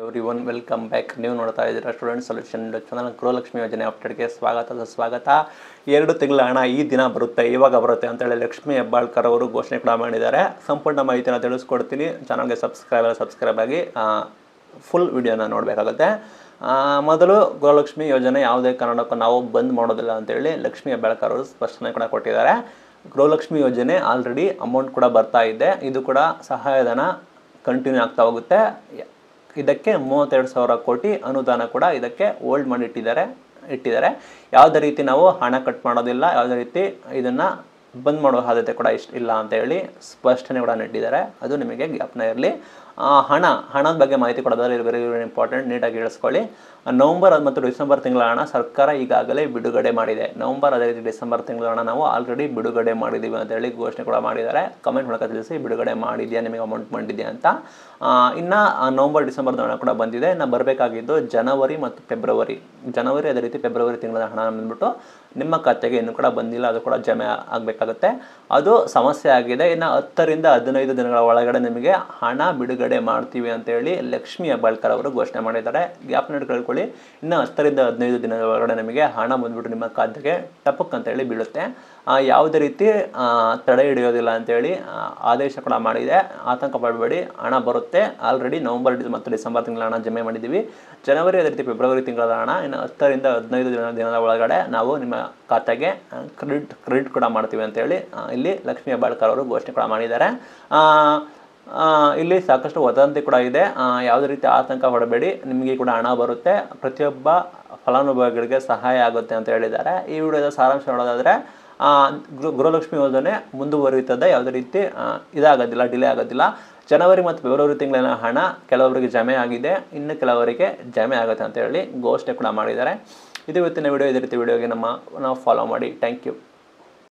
Everyone welcome back. ನೀವು ನೋಡ್ತಾ ಇದ್ದೀರಾ ಸ್ಟೂಡೆಂಟ್ ಸೊಲ್ಯೂಷನ್ ಚಾನಲ್. ಗೃಹಲಕ್ಷ್ಮಿ ಯೋಜನೆ ಅಪ್ಡೇಟ್ಗೆ ಸ್ವಾಗತ. 2 ತಿಂಗಳ ಹಣ ಈ ದಿನ ಬರುತ್ತೆ, ಇವಾಗ ಬರುತ್ತೆ ಅಂತೇಳಿ ಲಕ್ಷ್ಮಿ ಹೆಬ್ಬಾಳ್ಕರ್ ಅವರು ಘೋಷಣೆ ಕೂಡ ಮಾಡಿದ್ದಾರೆ. ಸಂಪೂರ್ಣ ಮಾಹಿತಿನ ತಿಳಿಸ್ಕೊಡ್ತೀನಿ. ಚಾನಲ್ಗೆ ಸಬ್ಸ್ಕ್ರೈಬ್ ಆಗಿ ಫುಲ್ ವಿಡಿಯೋನ ನೋಡಬೇಕಾಗುತ್ತೆ. ಮೊದಲು ಗೃಹಲಕ್ಷ್ಮಿ ಯೋಜನೆ ಯಾವುದೇ ಕಾರಣಕ್ಕೂ ನಾವು ಬಂದ್ ಮಾಡೋದಿಲ್ಲ ಅಂತೇಳಿ ಲಕ್ಷ್ಮಿ ಹೆಬ್ಬಾಳ್ಕರ್ ಅವರು ಸ್ಪಷ್ಟನೆ ಕೂಡ ಕೊಟ್ಟಿದ್ದಾರೆ. ಗೃಹಲಕ್ಷ್ಮಿ ಯೋಜನೆ ಆಲ್ರೆಡಿ ಅಮೌಂಟ್ ಕೂಡ ಬರ್ತಾ ಇದೆ. ಇದು ಕೂಡ ಸಹಾಯಧನ ಕಂಟಿನ್ಯೂ ಆಗ್ತಾ ಹೋಗುತ್ತೆ. ಇದಕ್ಕೆ 32,000 ಕೋಟಿ ಅನುದಾನ ಕೂಡ ಇದಕ್ಕೆ ಹೋಲ್ಡ್ ಮಾಡಿ ಇಟ್ಟಿದ್ದಾರೆ. ಯಾವುದೇ ರೀತಿ ನಾವು ಹಣ ಕಟ್ ಮಾಡೋದಿಲ್ಲ, ಯಾವುದೇ ರೀತಿ ಇದನ್ನು ಬಂದ್ ಮಾಡೋ ಸಾಧ್ಯತೆ ಕೂಡ ಇಲ್ಲ ಅಂತ ಹೇಳಿ ಸ್ಪಷ್ಟನೆ ಕೂಡ ನೀಡಿದ್ದಾರೆ. ಅದು ನಿಮಗೆ ಜ್ಞಾಪನ ಇರಲಿ. ಹಣದ ಬಗ್ಗೆ ಮಾಹಿತಿ ಕೊಡೋದಾದ್ರೆ ವೆರಿ ಇಂಪಾರ್ಟೆಂಟ್, ನೀಟಾಗಿ ಹೇಳಿಸ್ಕೊಳ್ಳಿ. ನವಂಬರ್ ಮತ್ತು ಡಿಸೆಂಬರ್ ತಿಂಗಳ ಹಣ ಸರ್ಕಾರ ಈಗಾಗಲೇ ಬಿಡುಗಡೆ ಮಾಡಿದೆ. ನವಂಬರ್ ಅದೇ ರೀತಿ ಡಿಸೆಂಬರ್ ತಿಂಗಳ ಹಣ ನಾವು ಆಲ್ರೆಡಿ ಬಿಡುಗಡೆ ಮಾಡಿದ್ದೀವಿ ಅಂತ ಹೇಳಿ ಘೋಷಣೆ ಕೂಡ ಮಾಡಿದ್ದಾರೆ. ಕಮೆಂಟ್ ಮೂಲಕ ತಿಳಿಸಿ ಬಿಡುಗಡೆ ಮಾಡಿದೆಯಾ, ನಿಮಗೆ ಅಮೌಂಟ್ ಬಂದಿದೆಯಾ ಅಂತ. ಇನ್ನು ನವಂಬರ್ ಡಿಸೆಂಬರ್ ಹಣ ಕೂಡ ಬಂದಿದೆ. ಇನ್ನು ಬರಬೇಕಾಗಿದ್ದು ಜನವರಿ ಮತ್ತು ಫೆಬ್ರವರಿ, ಅದೇ ರೀತಿ ಫೆಬ್ರವರಿ ತಿಂಗಳ ಹಣ ಬಂದ್ಬಿಟ್ಟು ನಿಮ್ಮ ಖಾತೆಗೆ ಇನ್ನೂ ಕೂಡ ಬಂದಿಲ್ಲ, ಅದು ಕೂಡ ಜಮೆ ಆಗಬೇಕಾಗುತ್ತೆ. ಅದು ಸಮಸ್ಯೆ ಆಗಿದೆ. ಇನ್ನು 10 ರಿಂದ 15 ದಿನಗಳ ಒಳಗಡೆ ನಿಮಗೆ ಹಣ ಬಿಡುಗಡೆ ಮಾಡ್ತೀವಿ ಅಂತೇಳಿ ಲಕ್ಷ್ಮಿ ಹೆಬ್ಬಾಳ್ಕರ್ ಅವರು ಘೋಷಣೆ ಮಾಡಿದ್ದಾರೆ. ಜ್ಞಾಪನ ಕೇಳ್ಕೊಳ್ಳಿ. ಇನ್ನು 10 ರಿಂದ 15 ದಿನಗಳ ಒಳಗಡೆ ನಿಮಗೆ ಹಣ ಬಂದ್ಬಿಟ್ಟು ನಿಮ್ಮ ಖಾತೆಗೆ ಟಪಕ್ ಅಂತೇಳಿ ಬೀಳುತ್ತೆ. ಯಾವುದೇ ರೀತಿ ತಡೆ ಹಿಡಿಯೋದಿಲ್ಲ ಅಂತೇಳಿ ಆದೇಶ ಕೂಡ ಮಾಡಿದೆ. ಆತಂಕ ಪಡಬೇಡಿ, ಹಣ ಬರುತ್ತೆ. ಆಲ್ರೆಡಿ ನವಂಬರ್ ಮತ್ತು ಡಿಸೆಂಬರ್ ತಿಂಗಳ ಹಣ ಜಮೆ ಮಾಡಿದ್ದೀವಿ. ಜನವರಿ ಅದೇ ರೀತಿ ಫೆಬ್ರವರಿ ತಿಂಗಳ ಹಣ ಇನ್ನು 10 ರಿಂದ 15 ದಿನದ ಒಳಗಡೆ ನಾವು ನಿಮ್ಮ ಖಾತೆಗೆ ಕ್ರೆಡಿಟ್ ಕೂಡ ಮಾಡ್ತೀವಿ ಅಂತೇಳಿ ಇಲ್ಲಿ ಲಕ್ಷ್ಮಿ ಹೆಬ್ಬಾಳ್ಕರ್ ಅವರು ಘೋಷಣೆ ಕೂಡ ಮಾಡಿದ್ದಾರೆ. ಇಲ್ಲಿ ಸಾಕಷ್ಟು ವದಂತಿ ಕೂಡ ಇದೆ. ಯಾವುದೇ ರೀತಿ ಆತಂಕ ಪಡಬೇಡಿ, ನಿಮಗೆ ಕೂಡ ಹಣ ಬರುತ್ತೆ. ಪ್ರತಿಯೊಬ್ಬ ಫಲಾನುಭವಿಗಳಿಗೆ ಸಹಾಯ ಆಗುತ್ತೆ ಅಂತ ಹೇಳಿದ್ದಾರೆ. ಈ ವಿಡಿಯೋದ ಸಾರಾಂಶ ನೋಡೋದಾದರೆ ಗೃಹಲಕ್ಷ್ಮಿ ಯೋಜನೆ ಮುಂದುವರಿಯುತ್ತದೆ. ಯಾವುದೇ ರೀತಿ ಇದಾಗೋದಿಲ್ಲ, ಡಿಲೇ ಆಗೋದಿಲ್ಲ. ಜನವರಿ ಮತ್ತು ಫೆಬ್ರವರಿ ತಿಂಗಳಿನ ಹಣ ಕೆಲವರಿಗೆ ಜಮೆ ಆಗಿದೆ, ಇನ್ನು ಕೆಲವರಿಗೆ ಜಮೆ ಆಗುತ್ತೆ ಅಂತ ಹೇಳಿ ಘೋಷಣೆ ಕೂಡ ಮಾಡಿದ್ದಾರೆ. ಇದು ಇವತ್ತಿನ ವಿಡಿಯೋ. ಇದೇ ರೀತಿ ವಿಡಿಯೋಗೆ ನಾವು ಫಾಲೋ ಮಾಡಿ. Thank you.